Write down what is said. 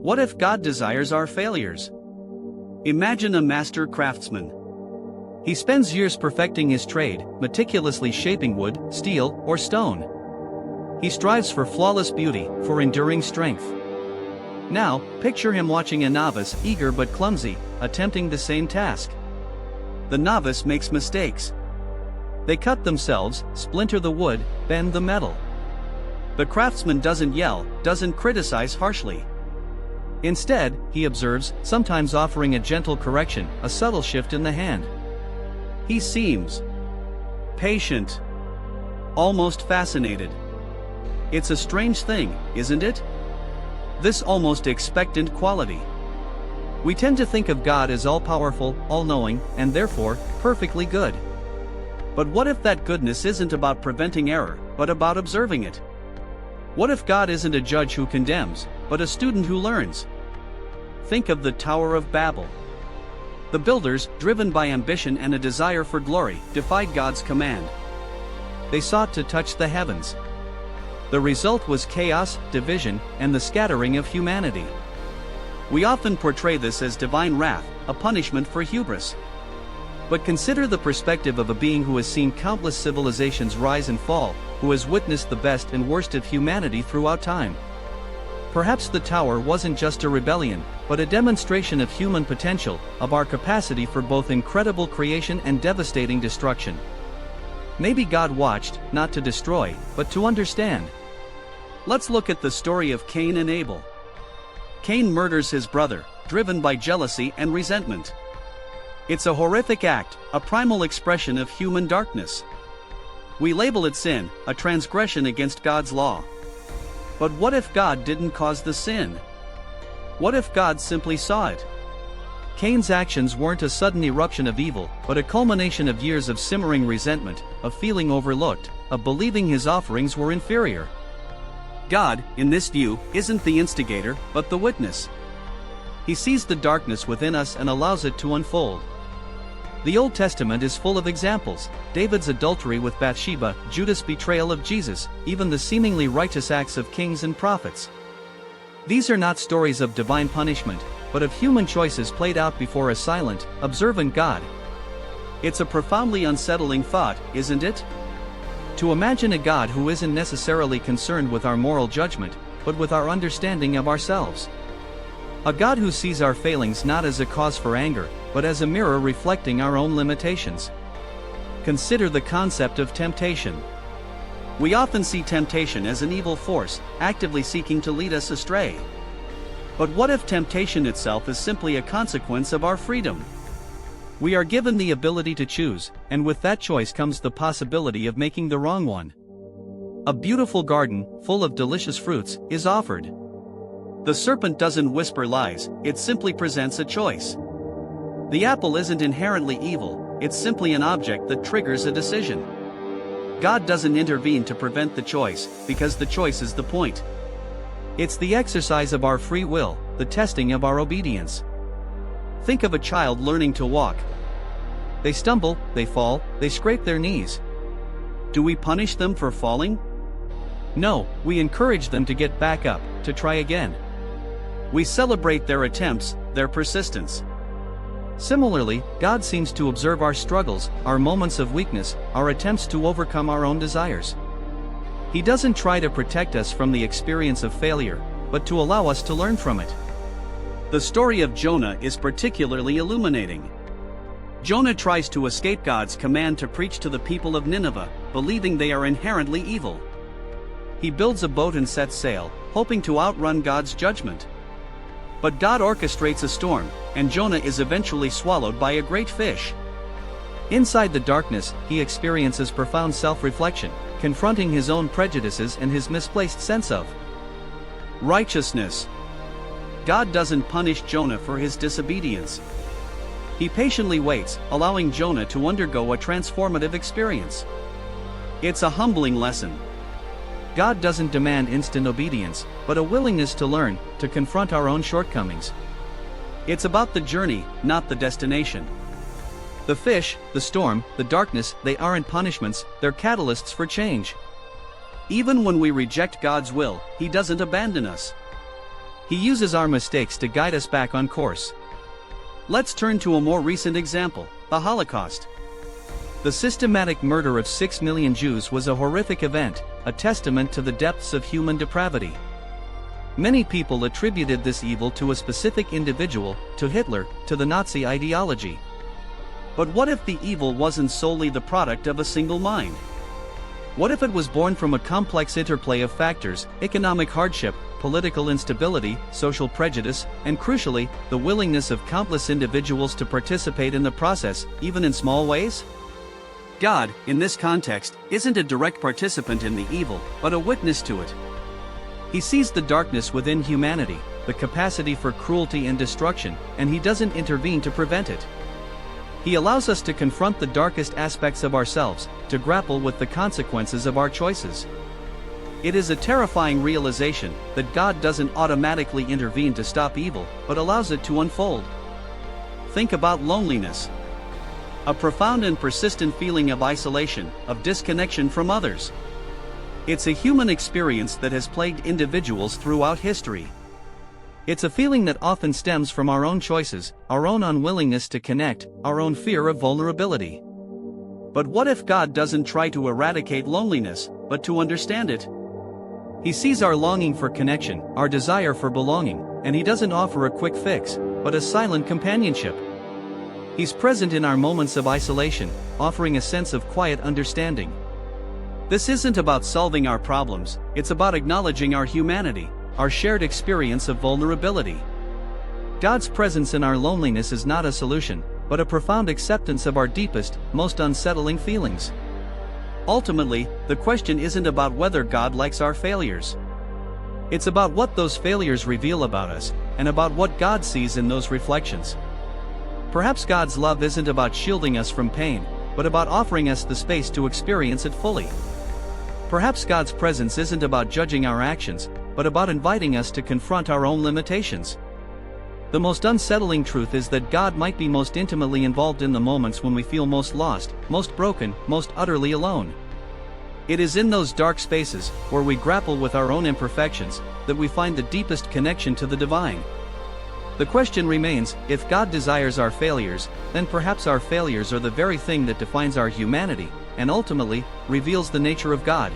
What if God desires our failures? Imagine a master craftsman. He spends years perfecting his trade, meticulously shaping wood, steel, or stone. He strives for flawless beauty, for enduring strength. Now, picture him watching a novice, eager but clumsy, attempting the same task. The novice makes mistakes. They cut themselves, splinter the wood, bend the metal. The craftsman doesn't yell, doesn't criticize harshly. Instead, he observes, sometimes offering a gentle correction, a subtle shift in the hand. He seems patient, almost fascinated. It's a strange thing, isn't it? This almost expectant quality. We tend to think of God as all-powerful, all-knowing, and therefore, perfectly good. But what if that goodness isn't about preventing error, but about observing it? What if God isn't a judge who condemns, but a student who learns? Think of the Tower of Babel. The builders, driven by ambition and a desire for glory, defied God's command. They sought to touch the heavens. The result was chaos, division, and the scattering of humanity. We often portray this as divine wrath, a punishment for hubris. But consider the perspective of a being who has seen countless civilizations rise and fall, who has witnessed the best and worst of humanity throughout time. Perhaps the tower wasn't just a rebellion, but a demonstration of human potential, of our capacity for both incredible creation and devastating destruction. Maybe God watched, not to destroy, but to understand. Let's look at the story of Cain and Abel. Cain murders his brother, driven by jealousy and resentment. It's a horrific act, a primal expression of human darkness. We label it sin, a transgression against God's law. But what if God didn't cause the sin? What if God simply saw it? Cain's actions weren't a sudden eruption of evil, but a culmination of years of simmering resentment, of feeling overlooked, of believing his offerings were inferior. God, in this view, isn't the instigator, but the witness. He sees the darkness within us and allows it to unfold. The Old Testament is full of examples: David's adultery with Bathsheba, Judas' betrayal of Jesus, even the seemingly righteous acts of kings and prophets. These are not stories of divine punishment, but of human choices played out before a silent, observant God. It's a profoundly unsettling thought, isn't it? To imagine a God who isn't necessarily concerned with our moral judgment, but with our understanding of ourselves. A God who sees our failings not as a cause for anger, but as a mirror reflecting our own limitations. Consider the concept of temptation. We often see temptation as an evil force, actively seeking to lead us astray. But what if temptation itself is simply a consequence of our freedom? We are given the ability to choose, and with that choice comes the possibility of making the wrong one. A beautiful garden, full of delicious fruits, is offered. The serpent doesn't whisper lies, it simply presents a choice. The apple isn't inherently evil, it's simply an object that triggers a decision. God doesn't intervene to prevent the choice, because the choice is the point. It's the exercise of our free will, the testing of our obedience. Think of a child learning to walk. They stumble, they fall, they scrape their knees. Do we punish them for falling? No, we encourage them to get back up, to try again. We celebrate their attempts, their persistence. Similarly, God seems to observe our struggles, our moments of weakness, our attempts to overcome our own desires. He doesn't try to protect us from the experience of failure, but to allow us to learn from it. The story of Jonah is particularly illuminating. Jonah tries to escape God's command to preach to the people of Nineveh, believing they are inherently evil. He builds a boat and sets sail, hoping to outrun God's judgment. But God orchestrates a storm, and Jonah is eventually swallowed by a great fish. Inside the darkness, he experiences profound self-reflection, confronting his own prejudices and his misplaced sense of righteousness. God doesn't punish Jonah for his disobedience. He patiently waits, allowing Jonah to undergo a transformative experience. It's a humbling lesson. God doesn't demand instant obedience, but a willingness to learn, to confront our own shortcomings. It's about the journey, not the destination. The fish, the storm, the darkness, they aren't punishments, they're catalysts for change. Even when we reject God's will, He doesn't abandon us. He uses our mistakes to guide us back on course. Let's turn to a more recent example, the Holocaust. The systematic murder of 6 million Jews was a horrific event, a testament to the depths of human depravity. Many people attributed this evil to a specific individual, to Hitler, to the Nazi ideology. But what if the evil wasn't solely the product of a single mind? What if it was born from a complex interplay of factors, economic hardship, political instability, social prejudice, and crucially, the willingness of countless individuals to participate in the process, even in small ways? God, in this context, isn't a direct participant in the evil, but a witness to it. He sees the darkness within humanity, the capacity for cruelty and destruction, and he doesn't intervene to prevent it. He allows us to confront the darkest aspects of ourselves, to grapple with the consequences of our choices. It is a terrifying realization that God doesn't automatically intervene to stop evil, but allows it to unfold. Think about loneliness. A profound and persistent feeling of isolation, of disconnection from others. It's a human experience that has plagued individuals throughout history. It's a feeling that often stems from our own choices, our own unwillingness to connect, our own fear of vulnerability. But what if God doesn't try to eradicate loneliness, but to understand it? He sees our longing for connection, our desire for belonging, and he doesn't offer a quick fix, but a silent companionship. He's present in our moments of isolation, offering a sense of quiet understanding. This isn't about solving our problems, it's about acknowledging our humanity, our shared experience of vulnerability. God's presence in our loneliness is not a solution, but a profound acceptance of our deepest, most unsettling feelings. Ultimately, the question isn't about whether God likes our failures. It's about what those failures reveal about us, and about what God sees in those reflections. Perhaps God's love isn't about shielding us from pain, but about offering us the space to experience it fully. Perhaps God's presence isn't about judging our actions, but about inviting us to confront our own limitations. The most unsettling truth is that God might be most intimately involved in the moments when we feel most lost, most broken, most utterly alone. It is in those dark spaces, where we grapple with our own imperfections, that we find the deepest connection to the divine. The question remains, if God desires our failures, then perhaps our failures are the very thing that defines our humanity, and ultimately, reveals the nature of God.